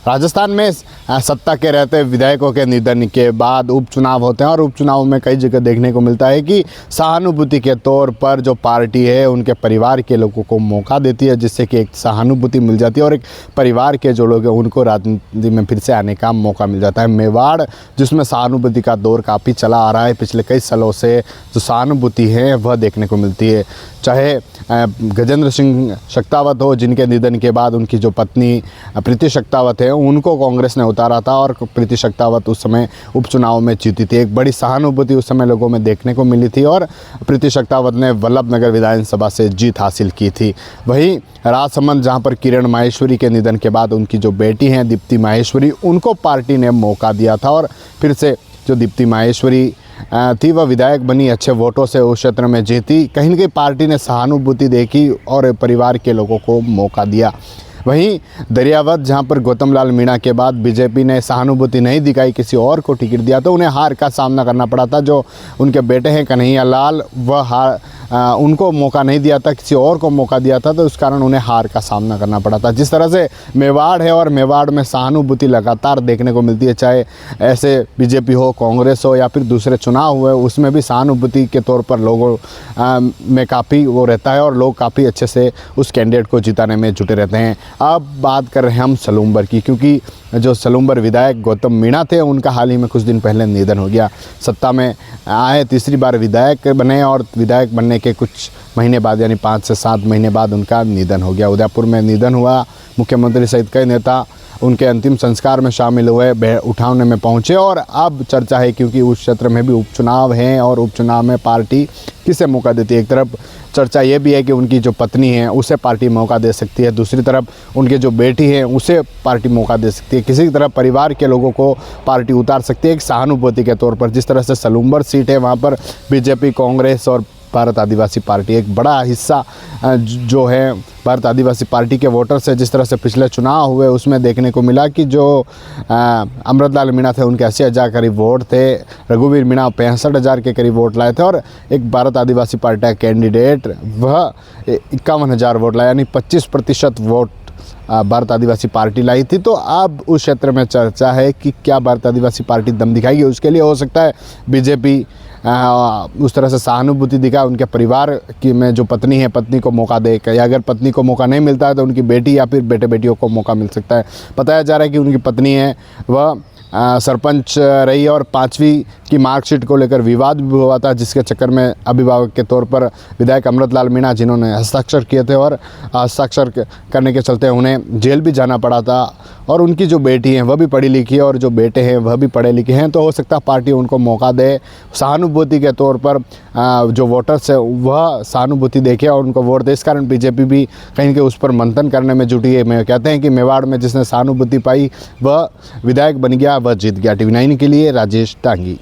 राजस्थान में सत्ता के रहते विधायकों के निधन के बाद उपचुनाव होते हैं और उपचुनाव में कई जगह देखने को मिलता है कि सहानुभूति के तौर पर जो पार्टी है उनके परिवार के लोगों को मौका देती है, जिससे कि एक सहानुभूति मिल जाती है और एक परिवार के जो लोग हैं उनको राजनीति में फिर से आने का मौका मिल जाता है। मेवाड़ जिसमें सहानुभूति का दौर काफ़ी चला आ रहा है, पिछले कई सालों से जो सहानुभूति है वह देखने को मिलती है। चाहे गजेंद्र सिंह शेखावत हो, जिनके निधन के बाद उनकी जो पत्नी प्रीति शेखावत है उनको कांग्रेस ने उतारा था और प्रीति शेखावत उस समय उपचुनाव में जीती थी। एक बड़ी सहानुभूति उस समय लोगों में देखने को मिली थी और प्रीति शेखावत ने वल्लभनगर विधानसभा से जीत हासिल की थी। वहीं राजसमंद, जहां पर किरण माहेश्वरी के निधन के बाद उनकी जो बेटी हैं दीप्ति माहेश्वरी, उनको पार्टी ने मौका दिया था और फिर से जो दीप्ति माहेश्वरी थी वह विधायक बनी, अच्छे वोटों से उस क्षेत्र में जीती। कहीं न कहीं पार्टी ने सहानुभूति देखी और परिवार के लोगों को मौका दिया। वहीं दरियावत, जहां पर गौतम लाल मीणा के बाद बीजेपी ने सहानुभूति नहीं दिखाई, किसी और को टिकट दिया तो उन्हें हार का सामना करना पड़ा था। जो उनके बेटे हैं कन्हैया लाल, वह उनको मौका नहीं दिया था, किसी और को मौका दिया था, तो उस कारण उन्हें हार का सामना करना पड़ा था। जिस तरह से मेवाड़ है और मेवाड़ में सहानुभूति लगातार देखने को मिलती है, चाहे ऐसे बीजेपी हो, कांग्रेस हो या फिर दूसरे चुनाव हुए, उसमें भी सहानुभूति के तौर पर लोगों में काफ़ी वो रहता है और लोग काफ़ी अच्छे से उस कैंडिडेट को जिताने में जुटे रहते हैं। अब बात कर रहे हैं हम सलूम्बर की, क्योंकि जो सलूम्बर विधायक गौतम मीणा थे उनका हाल ही में कुछ दिन पहले निधन हो गया। सत्ता में आए, तीसरी बार विधायक बने और विधायक बनने के कुछ महीने बाद यानी 5 से 7 महीने बाद उनका निधन हो गया। उदयपुर में निधन हुआ। मुख्यमंत्री सहित कई नेता उनके अंतिम संस्कार में शामिल हुए, उठाने में पहुंचे और अब चर्चा है क्योंकि उस क्षेत्र में भी उपचुनाव हैं और उपचुनाव में पार्टी किसे मौका देती है। एक तरफ चर्चा ये भी है कि उनकी जो पत्नी है उसे पार्टी मौका दे सकती है, दूसरी तरफ उनके जो बेटी है उसे पार्टी मौका दे सकती है, किसी तरह परिवार के लोगों को पार्टी उतार सकती है एक सहानुभूति के तौर पर। जिस तरह से सलूम्बर सीट है वहाँ पर बीजेपी, कांग्रेस और भारत आदिवासी पार्टी एक बड़ा हिस्सा जो है भारत आदिवासी पार्टी के वोटर से, जिस तरह से पिछले चुनाव हुए उसमें देखने को मिला कि जो अमृतलाल मीणा थे उनके 80,000 करीब वोट थे, रघुवीर मीणा 65,000 के करीब वोट लाए थे और एक भारत आदिवासी पार्टी का कैंडिडेट वह 51,000 वोट लाया, यानी 25% वोट भारत आदिवासी पार्टी लाई थी। तो अब उस क्षेत्र में चर्चा है कि क्या भारत आदिवासी पार्टी दम दिखाएगी। उसके लिए हो सकता है बीजेपी उस तरह से सहानुभूति दिखाए, उनके परिवार की में जो पत्नी है पत्नी को मौका दे, या अगर पत्नी को मौका नहीं मिलता है तो उनकी बेटी या फिर बेटे बेटियों को मौका मिल सकता है। बताया जा रहा है कि उनकी पत्नी है वह सरपंच रही और 5वीं की मार्कशीट को लेकर विवाद भी हुआ था, जिसके चक्कर में अभिभावक के तौर पर विधायक अमृतलाल मीणा, जिन्होंने हस्ताक्षर किए थे और हस्ताक्षर करने के चलते उन्हें जेल भी जाना पड़ा था। और उनकी जो बेटी हैं वह भी पढ़ी लिखी है और जो बेटे हैं वह भी पढ़े लिखे हैं, तो हो सकता है पार्टी उनको मौका दे, सहानुभूति के तौर पर जो वोटर्स है वह सहानुभूति देखे और उनको वोट दे। इस कारण बीजेपी भी कहीं के उस पर मंथन करने में जुटी है। मैं कहते हैं कि मेवाड़ में जिसने सहानुभूति पाई वह विधायक बन गया, वह जीत गया। TV9 के लिए राजेश टांगी।